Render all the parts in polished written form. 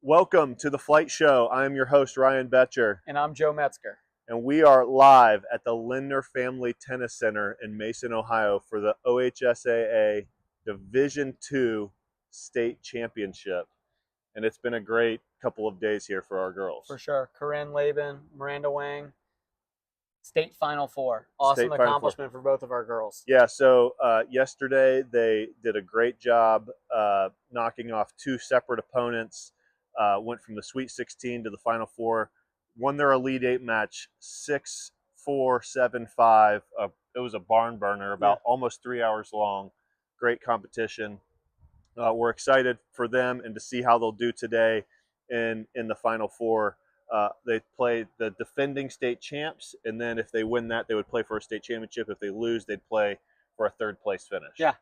Welcome to the Flight Show. I am your host, Ryan Betcher. And I'm Joe Metzger. And we are live at the Lindner Family Tennis Center in Mason, Ohio for the OHSAA Division II State Championship. And it's been a great couple of days here for our girls. For sure. Corinne Laban, Miranda Wang, State Final Four. Awesome accomplishment for both of our girls. Yeah, so yesterday they did a great job knocking off two separate opponents. Went from the Sweet 16 to the Final Four, won their Elite Eight match 6-4, 7-5. It was a barn burner, about almost 3 hours long. Great competition. We're excited for them and to see how they'll do today in the Final Four. They play the defending state champs, and then if they win that, they would play for a state championship. If they lose, they'd play for a third place finish. Yeah.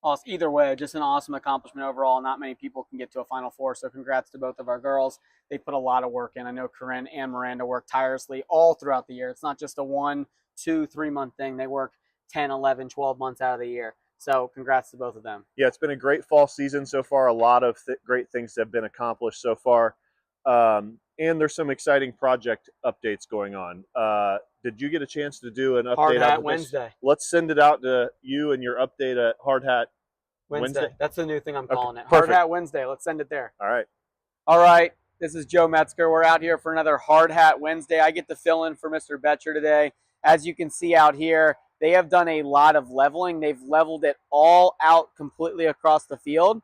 Awesome. Either way, just an awesome accomplishment overall. Not many people can get to a Final Four, so congrats to both of our girls. They put a lot of work in. I know Corinne and Miranda work tirelessly all throughout the year. It's not just a 1, 2, 3 month thing. They work 10, 11, 12 months out of the year. So congrats to both of them. Yeah, it's been a great fall season so far. A lot of great things have been accomplished so far. And there's some exciting project updates going on. Did you get a chance to do an update? Hard Hat Wednesday. Let's send it out to you and your update at Hard Hat Wednesday. That's the new thing I'm calling it. Hard Hat Wednesday. Let's send it there. All right. All right. This is Joe Metzger. We're out here for another Hard Hat Wednesday. I get to fill in for Mr. Betcher today. As you can see out here, they have done a lot of leveling. They've leveled it all out completely across the field.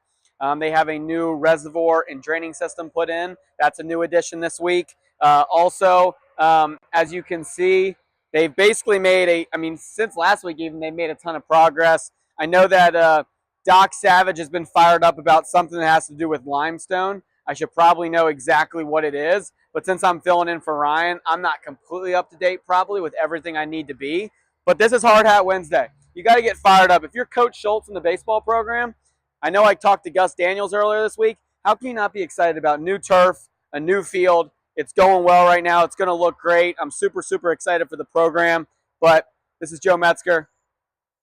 They have a new reservoir and draining system put in. That's a new addition this week. Also, as you can see, they've basically made since last week even, they've made a ton of progress. I know that Doc Savage has been fired up about something that has to do with limestone. I should probably know exactly what it is, but since I'm filling in for Ryan, I'm not completely up to date probably with everything I need to be. But this is Hard Hat Wednesday. You got to get fired up. If you're Coach Schultz in the baseball program, I know I talked to Gus Daniels earlier this week. How can you not be excited about new turf, a new field? It's going well right now. It's going to look great. I'm super, super excited for the program. But this is Joe Metzger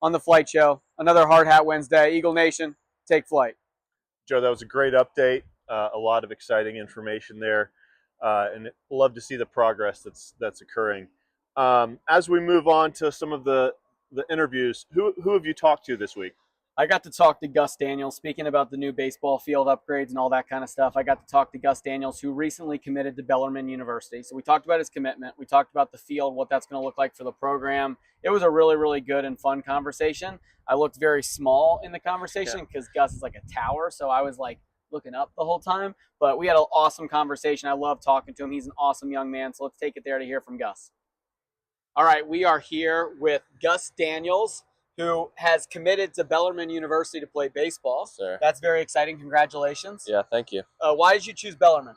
on the Flight Show. Another Hard Hat Wednesday. Eagle Nation, take flight. Joe, that was a great update. A lot of exciting information there. And love to see the progress that's occurring. As we move on to some of the interviews, who have you talked to this week? I got to talk to Gus Daniels, speaking about the new baseball field upgrades and all that kind of stuff. I got to talk to Gus Daniels, who recently committed to Bellarmine University. So we talked about his commitment. We talked about the field, what that's going to look like for the program. It was a really, really good and fun conversation. I looked very small in the conversation because Gus is like a tower. So I was like looking up the whole time. But we had an awesome conversation. I love talking to him. He's an awesome young man. So let's take it there to hear from Gus. All right, we are here with Gus Daniels, who has committed to Bellarmine University to play baseball. Sir. That's very exciting. Congratulations. Yeah, thank you. Why did you choose Bellarmine?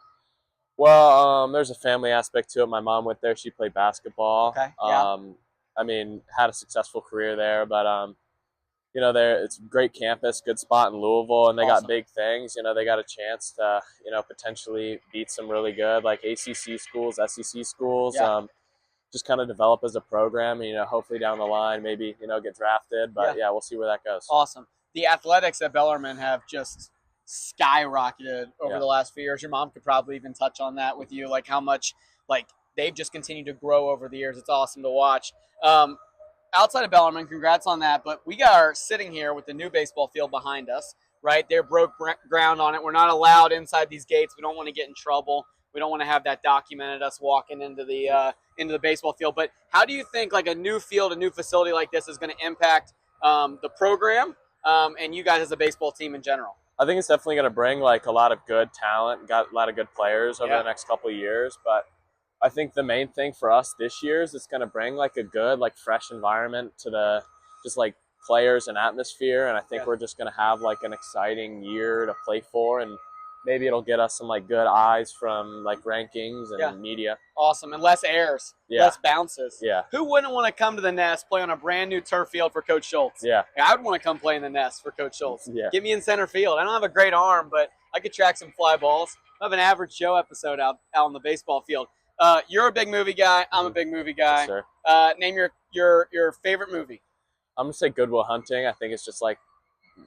Well, there's a family aspect to it. My mom went there. She played basketball. Okay, yeah. Had a successful career there, but, it's a great campus, good spot in Louisville, and they got big things. They got a chance to, potentially beat some really good, like ACC schools, SEC schools. Yeah. Just kind of develop as a program, hopefully down the line, maybe, get drafted. But, yeah, we'll see where that goes. Awesome. The athletics at Bellarmine have just skyrocketed over the last few years. Your mom could probably even touch on that with you, like how much, they've just continued to grow over the years. It's awesome to watch. Outside of Bellarmine, congrats on that. But we are sitting here with the new baseball field behind us, right? They broke ground on it. We're not allowed inside these gates. We don't want to get in trouble. We don't want to have that documented, us walking into the baseball field. But how do you think a new field, a new facility like this is going to impact the program and you guys as a baseball team in general? I think it's definitely going to bring a lot of good talent, got a lot of good players over the next couple of years. But I think the main thing for us this year is it's going to bring a good, fresh environment to the players and atmosphere. And I think we're just going to have an exciting year to play for, and maybe it'll get us some good eyes from rankings and media. Awesome. And less errors, less bounces. Yeah. Who wouldn't want to come to the Nest, play on a brand new turf field for Coach Schultz? Yeah. I would want to come play in the Nest for Coach Schultz. Yeah. Get me in center field. I don't have a great arm, but I could track some fly balls. I have an average Joe episode out on the baseball field. You're a big movie guy. I'm a big movie guy. Yes, sir. Name your favorite movie. I'm going to say Good Will Hunting. I think it's just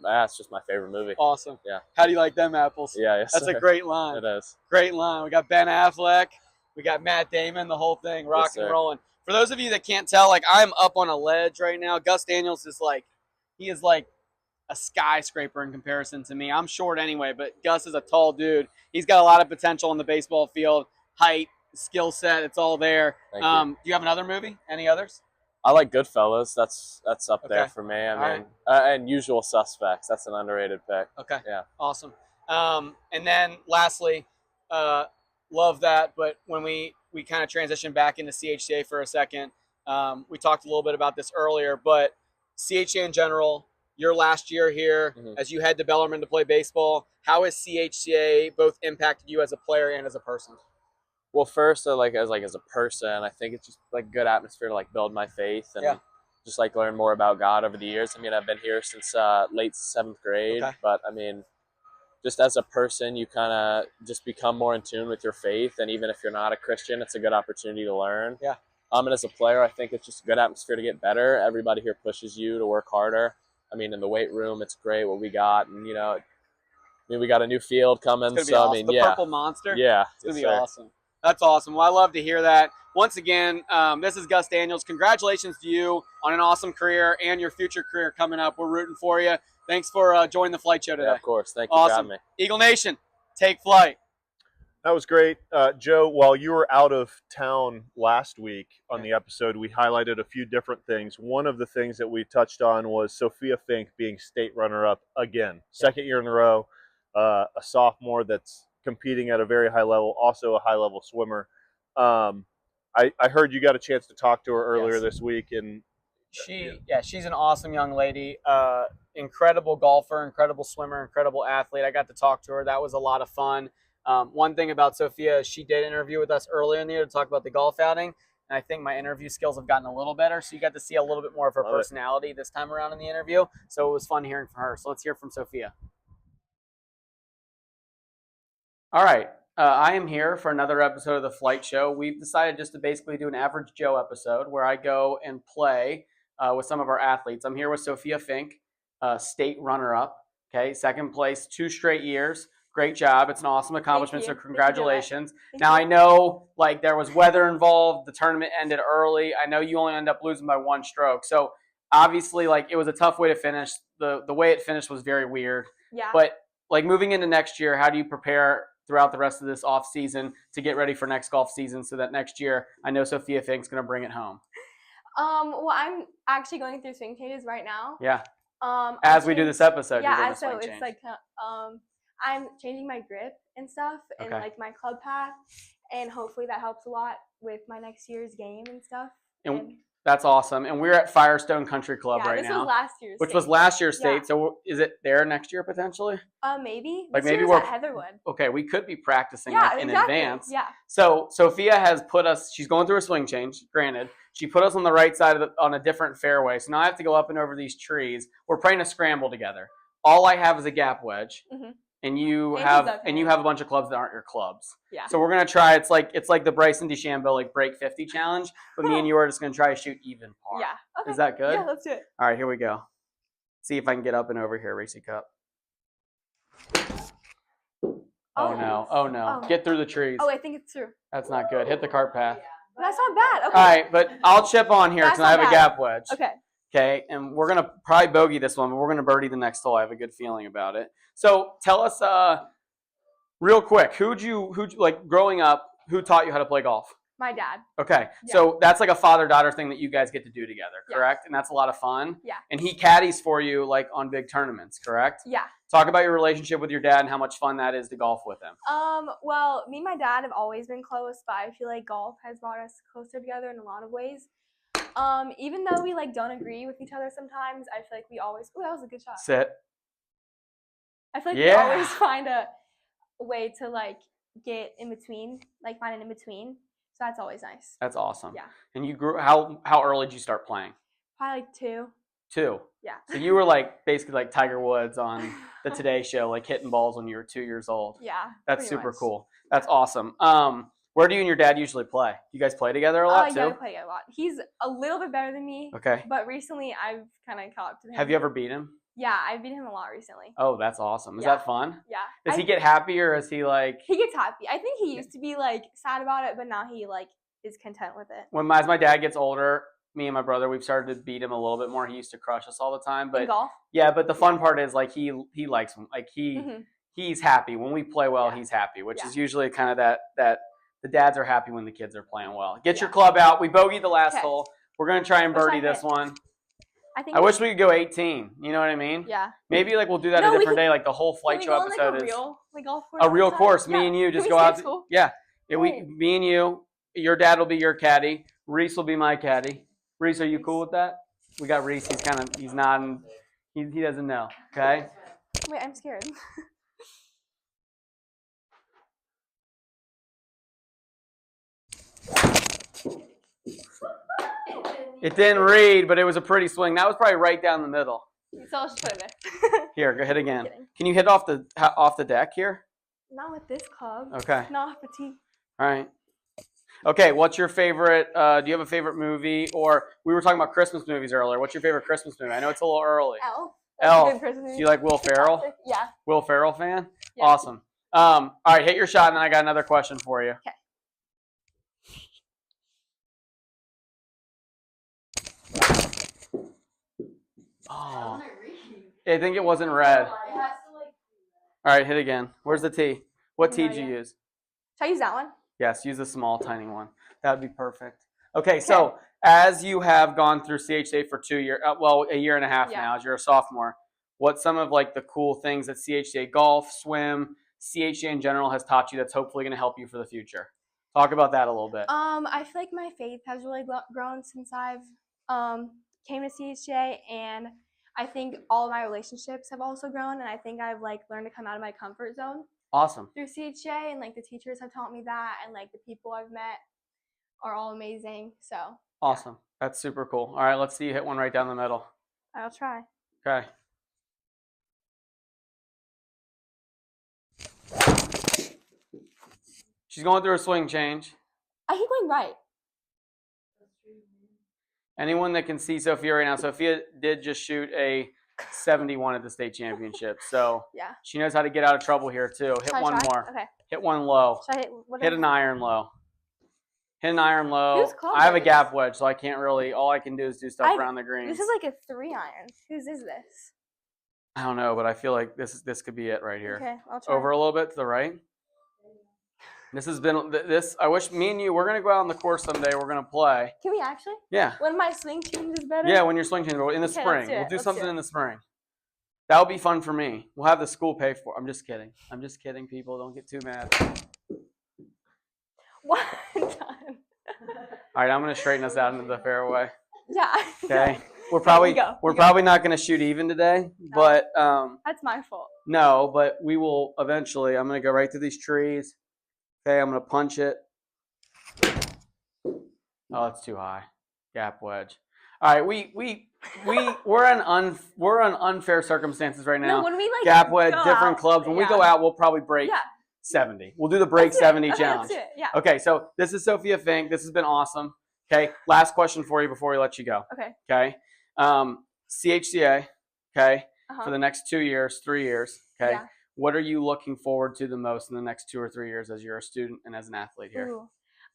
That's just my favorite movie. Awesome. Yeah. How do you like them apples? Yeah, yes, That's sir. a great line. It is. Great line. We got Ben Affleck. We got Matt Damon, the whole thing, rock Yes, and sir. rolling. For those of you that can't tell, like I'm up on a ledge right now. Gus Daniels is like, he is like a skyscraper in comparison to me. I'm short anyway, but Gus is a tall dude. He's got a lot of potential on the baseball field. Height, skill set, it's all there. Thank you. Do you have another movie? Any others? I like Goodfellas. That's up there Okay. for me. I All mean, and Usual Suspects. That's an underrated pick. Okay. Yeah. Awesome. And then lastly, love that. But when we kind of transition back into CHCA for a second, we talked a little bit about this earlier, but CHCA in general, your last year here, as you head to Bellarmine to play baseball, how has CHCA both impacted you as a player and as a person? Well, first, as a person, I think it's just like good atmosphere to like build my faith and just like learn more about God over the years. I mean, I've been here since late 7th grade, but I mean, just as a person, you kind of just become more in tune with your faith, and even if you're not a Christian, it's a good opportunity to learn. Yeah. And as a player, I think it's just a good atmosphere to get better. Everybody here pushes you to work harder. I mean, in the weight room, it's great what we got, and I mean, we got a new field coming, It's so awesome. I mean, the Purple Monster. Yeah, it's gonna be awesome. That's awesome. Well, I love to hear that. Once again, this is Gus Daniels. Congratulations to you on an awesome career and your future career coming up. We're rooting for you. Thanks for joining the flight show today. Yeah, of course. Thank you for having me. Eagle Nation, take flight. That was great. Joe, while you were out of town last week on the episode, we highlighted a few different things. One of the things that we touched on was Sophia Fink being state runner-up again. Second year in a row, a sophomore that's competing at a very high level, also a high-level swimmer. I heard you got a chance to talk to her earlier this week, and she's an awesome young lady. Incredible golfer, incredible swimmer, incredible athlete. I got to talk to her. That was a lot of fun. One thing about Sophia, she did interview with us earlier in the year to talk about the golf outing, and I think my interview skills have gotten a little better, so you got to see a little bit more of her personality this time around in the interview, so it was fun hearing from her. So let's hear from Sophia. All right, I am here for another episode of the Flight Show. We've decided just to basically do an Average Joe episode where I go and play with some of our athletes. I'm here with Sophia Fink, state runner-up, okay, second place 2 straight years. Great job. It's an awesome accomplishment, so congratulations. Now, I know like there was weather involved. The tournament ended early. I know you only ended up losing by 1 stroke. So obviously like it was a tough way to finish. The way it finished was very weird. Yeah. But like moving into next year, how do you prepare throughout the rest of this off season to get ready for next golf season so that next year I know Sophia Fink's going to bring it home? Well, I'm actually going through swing changes right now. Yeah. As we do this episode. Yeah, so it's like I'm changing my grip and stuff and like my club path, and hopefully that helps a lot with my next year's game and stuff. And that's awesome. And we're at Firestone Country Club right now. This was last year's which state. was last year's state. So is it there next year potentially? Maybe. Like this maybe year's we're at Heatherwood. Okay, we could be practicing like in advance. Yeah. So Sophia has put us. She's going through a swing change. Granted, she put us on the right side of on a different fairway. So now I have to go up and over these trees. We're playing a scramble together. All I have is a gap wedge, and you have a bunch of clubs that aren't your clubs. Yeah. So we're gonna try. It's like the Bryson DeChambeau like break 50 challenge, but me and you are just gonna try to shoot even par. Yeah. Okay. Is that good? Yeah, let's do it. All right, here we go. See if I can get up and over here, Racy Cup. Oh no! Oh no! Oh. Get through the trees. Oh, I think it's through. That's not good. Hit the cart path. That's not bad. Okay. All right, but I'll chip on here because I have a gap wedge. Okay. Okay, and we're gonna probably bogey this one, but we're gonna birdie the next hole. I have a good feeling about it. So tell us, real quick, who'd you like growing up? Who taught you how to play golf? My dad. Okay, so that's like a father-daughter thing that you guys get to do together, correct? Yeah. And that's a lot of fun. Yeah. And he caddies for you like on big tournaments, correct? Yeah. Talk about your relationship with your dad and how much fun that is to golf with him. Well, me and my dad have always been close, but I feel like golf has brought us closer together in a lot of ways. Even though we like don't agree with each other sometimes, I feel like we always. Oh, that was a good shot. Sit. I feel like we always find a way to like get in between, like find an in between. So that's always nice. That's awesome. Yeah. And you grew. How early did you start playing? Probably like 2. 2. Yeah. So you were like basically like Tiger Woods on the Today Show, like hitting balls when you were 2 years old. Yeah. That's super cool. That's awesome. Where do you and your dad usually play? Do you guys play together a lot too? Yeah, we play together a lot. He's a little bit better than me. Okay. But recently I've kind of caught up to him. Have you ever beat him? Yeah, I beat him a lot recently. Oh, that's awesome. Is Yeah. that fun? Yeah. Does he get happy or is he like? He gets happy. I think he used to be like sad about it, but now he like is content with it. As my dad gets older, me and my brother, we've started to beat him a little bit more. He used to crush us all the time, but In golf. yeah. But the fun part is like he likes him. Like Mm-hmm. he's happy when we play well. Yeah. He's happy, which Yeah. is usually kind of that the dads are happy when the kids are playing well. Get your Yeah. club out. We bogeyed the last Okay. hole. We're gonna try and Wish I birdie this hit. one. I I wish we could go 18. You know what I mean? Yeah. Maybe like we'll do that No, a we different can- day. Like the whole flight Can we show go on, episode like, a is real like golf course. a real sometime? course. Yeah. Me and you just Can go we stay out. at school? Yeah. Great. Me and you. Your dad will be your caddy. Reese will be my caddy. Reese, are you cool with that? We got Reese. He's nodding. He doesn't know. Okay. Wait, I'm scared. It didn't read, but it was a pretty swing. That was probably right down the middle. So I'll just put it there. Here, go hit again. Kidding. Can you hit off the deck here? Not with this club. Okay. Not off the tee. All right. Okay, what's your favorite? Do you have a favorite movie? Or we were talking about Christmas movies earlier. What's your favorite Christmas movie? I know it's a little early. Elf. Elf. That's a good Christmas Do movie. you like Will Ferrell? Classic. Yeah. Will Ferrell fan? Yeah. Awesome. All right, hit your shot, and then I got another question for you. Okay. Oh. I think it wasn't red. All right, hit again. Where's the tee? What tee did you use? Should I use that one? Yes, use a small, tiny one. That would be perfect. Okay, so as you have gone through CHCA for 2 years, a year and a half now, as you're a sophomore, what's some of like the cool things that CHCA golf, swim, CHCA in general has taught you that's hopefully going to help you for the future? Talk about that a little bit. I feel like my faith has really grown since I've came to CHCA, and I think all of my relationships have also grown, and I think I've like learned to come out of my comfort zone Awesome. through CHCA, and like the teachers have taught me that, and like the people I've met are all amazing. So Awesome. That's super cool. All right, let's see you hit one right down the middle. I'll try. Okay. She's going through a swing change. I keep going right. Anyone that can see Sophia right now, Sophia did just shoot a 71 at the state championship. So Yeah. she knows how to get out of trouble here too. Hit Should I one try? more. Okay. Hit one low. Should I hit? Hit an iron low. Hit an iron low. Whose club I have a is gap wedge, so I can't really, all I can do is do stuff around the greens. This is like a 3-iron. Whose is this? I don't know, but I feel like this could be it right here. Okay, I'll try. Over a little bit to the right. This has been this. I wish me and you. We're gonna go out on the course someday. We're gonna play. Can we actually? Yeah. When my swing change is better? Yeah. When you're swing changing in the Okay, spring, let's do we'll it. do Let's something do it. in the spring. That would be fun for me. We'll have the school pay for. I'm just kidding. I'm just kidding. People, don't get too mad. One time. All right, I'm gonna straighten us out into the fairway. Yeah. Okay. We're probably go. we're probably not gonna shoot even today, but That's my fault. no, but we will eventually. I'm gonna go right through these trees. Okay, I'm gonna punch it. Oh, it's too high. Gap wedge. All right, we're in unfair circumstances right now. No, when we like Gap wedge, go different out, clubs. When we yeah. go out, we'll probably break Yeah. 70. We'll do the break Let's do it. 70 Okay, challenge. Let's do it. Yeah. Okay, so this is Sophia Fink. This has been awesome. Okay, last question for you before we let you go. Okay. Okay, CHCA. Okay, Uh-huh. for the next 2 years, 3 years. Okay, Yeah. what are you looking forward to the most in the next 2 or 3 years as you're a student and as an athlete here? Ooh.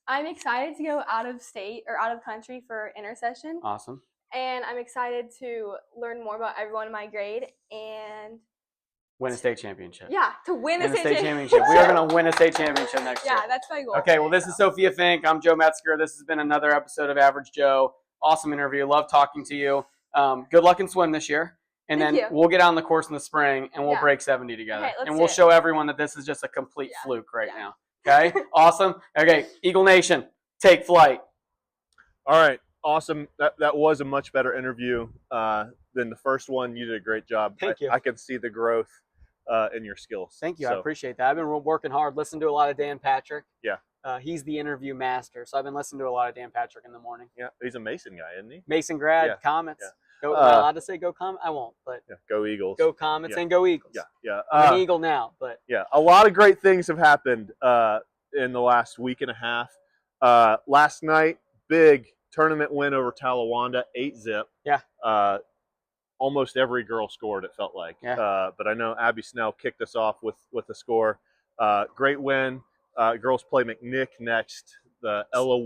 I'm excited to go out of state or out of country for intercession, Awesome. and I'm excited to learn more about everyone in my grade and Win a state championship. yeah, to win Win a state championship. We are going to win a state championship next year. Yeah, that's my goal. Okay, well, this is Sophia Fink. I'm Joe Metzger. This has been another episode of Average Joe. Awesome interview. Love talking to you. Good luck in swim this year. And Thank then you. we'll get on the course in the spring, and we'll Yeah. break 70 together. Okay, let's and do we'll it. show everyone that this is just a complete Yeah. fluke right Yeah. now. Okay? Awesome. Okay, Eagle Nation, take flight. All right, awesome. That was a much better interview than the first one. You did a great job. Thank you. I can see the growth in your skills. Thank you. I So, appreciate that. I've been working hard, listening to a lot of Dan Patrick. Yeah. He's the interview master, so I've been listening to a lot of Dan Patrick in the morning. yeah, he's a Mason guy, isn't he? Mason grad, Yeah. Comets. Yeah. Go, am I allowed to say go Comets? I won't, but Yeah, go Eagles. go Comets Yeah. and go Eagles. Yeah, yeah. I'm an Eagle now, but Yeah, a lot of great things have happened in the last week and a half. Last night, big tournament win over Talawanda, 8-zip. Yeah. almost every girl scored, it felt like. Yeah. But I know Abby Snell kicked us off with a score. Great win. Girls play McNick next, the Ella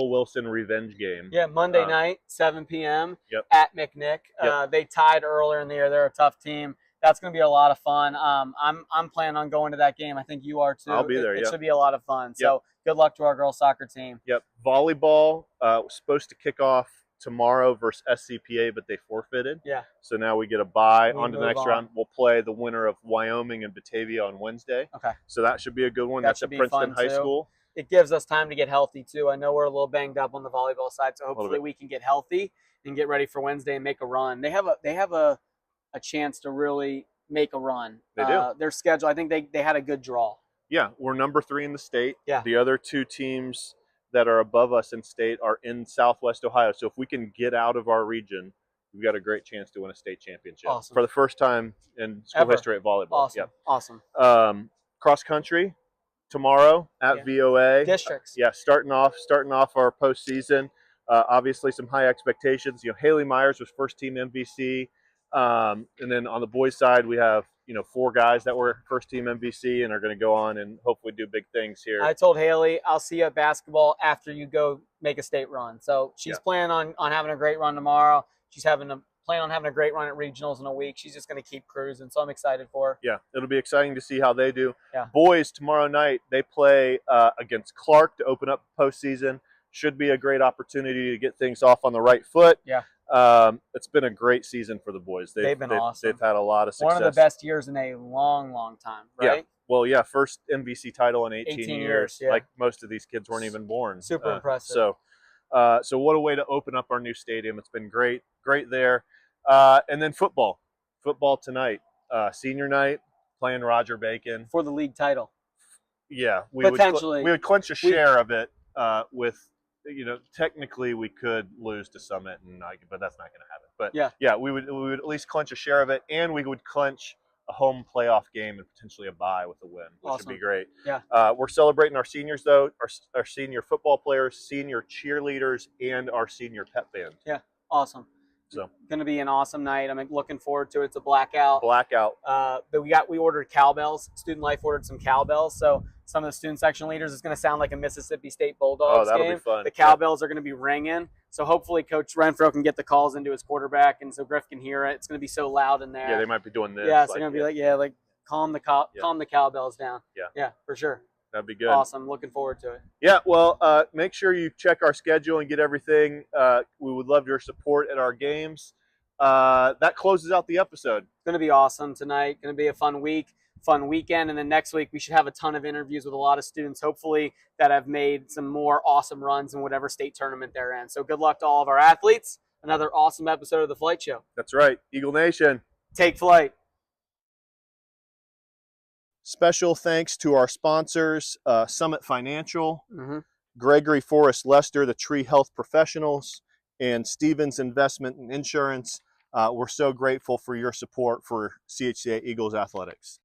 Wilson revenge game. Yeah, Monday night, 7 p.m. Yep. at McNick. Yep. They tied earlier in the year. They're a tough team. That's going to be a lot of fun. I'm planning on going to that game. I think you are too. I'll be there. It Yep. should be a lot of fun. So Yep. good luck to our girls soccer team. Yep. Volleyball was supposed to kick off tomorrow versus SCPA, but they forfeited. Yeah. So now we get a bye We on to the move next on. round. We'll play the winner of Wyoming and Batavia on Wednesday. Okay. So that should be a good one. That That's should at be Princeton fun, High too. School. It gives us time to get healthy too. I know we're a little banged up on the volleyball side, so hopefully bit. we can get healthy and get ready for Wednesday and make a run. They have a chance to really make a run. They do. Their schedule, I think they had a good draw. Yeah, we're number 3 in the state. Yeah. The other 2 teams that are above us in state are in Southwest Ohio. So if we can get out of our region, we've got a great chance to win a state championship. Awesome. For the first time in school Ever. history at volleyball. Awesome. Yep. Awesome. Cross country tomorrow at Yeah. VOA. Districts. Yeah, starting off our postseason. Obviously, some high expectations. You know, Haley Myers was first team MVC, and then on the boys' side, we have 4 guys that were first team MVC and are going to go on and hopefully do big things here. I told Haley I'll see you at basketball after you go make a state run. So she's planning on having a great run tomorrow. She's plan on having a great run at regionals in a week. She's just going to keep cruising. So I'm excited for her. Yeah, it'll be exciting to see how they do. Yeah. Boys tomorrow night, they play against Clark to open up the postseason. Should be a great opportunity to get things off on the right foot. Yeah. It's been a great season for the boys. They've been awesome. They've had a lot of success. One of the best years in a long, long time, right? Yeah. Well, yeah, first MVC title in 18 years. Yeah. Like most of these kids weren't even born. Super impressive. So what a way to open up our new stadium. It's been great there. And then football tonight, senior night, playing Roger Bacon For the league title. Yeah, we Potentially. would clinch a share of it with. Technically we could lose to Summit, but that's not going to happen. But yeah, we would at least clinch a share of it, and we would clinch a home playoff game and potentially a bye with a win, which Awesome. would be great. Yeah. We're celebrating our seniors though, our senior football players, senior cheerleaders, and our senior pep band. Yeah, awesome. So going to be an awesome night. I'm looking forward to it. It's a blackout. But we ordered cowbells. Student Life ordered some cowbells. So some of the student section leaders, it's going to sound like a Mississippi State Bulldogs that'll game. be fun. The cowbells are going to be ringing. So hopefully Coach Renfro can get the calls into his quarterback, and so Griff can hear it. It's going to be so loud in there. Yeah, they might be doing this. Yeah, it's going to be like calm the cowbells down. Yeah, for sure. That'd be good. Awesome. Looking forward to it. Yeah, well, make sure you check our schedule and get everything. We would love your support at our games. That closes out the episode. It's going to be awesome tonight. Going to be a fun week, fun weekend. And then next week, we should have a ton of interviews with a lot of students, hopefully, that have made some more awesome runs in whatever state tournament they're in. So good luck to all of our athletes. Another awesome episode of The Flight Show. That's right. Eagle Nation. Take flight. Special thanks to our sponsors, Summit Financial, Mm-hmm. Gregory Forrest Lester, the Tree Health Professionals, and Stevens Investment and Insurance. We're so grateful for your support for CHCA Eagles Athletics.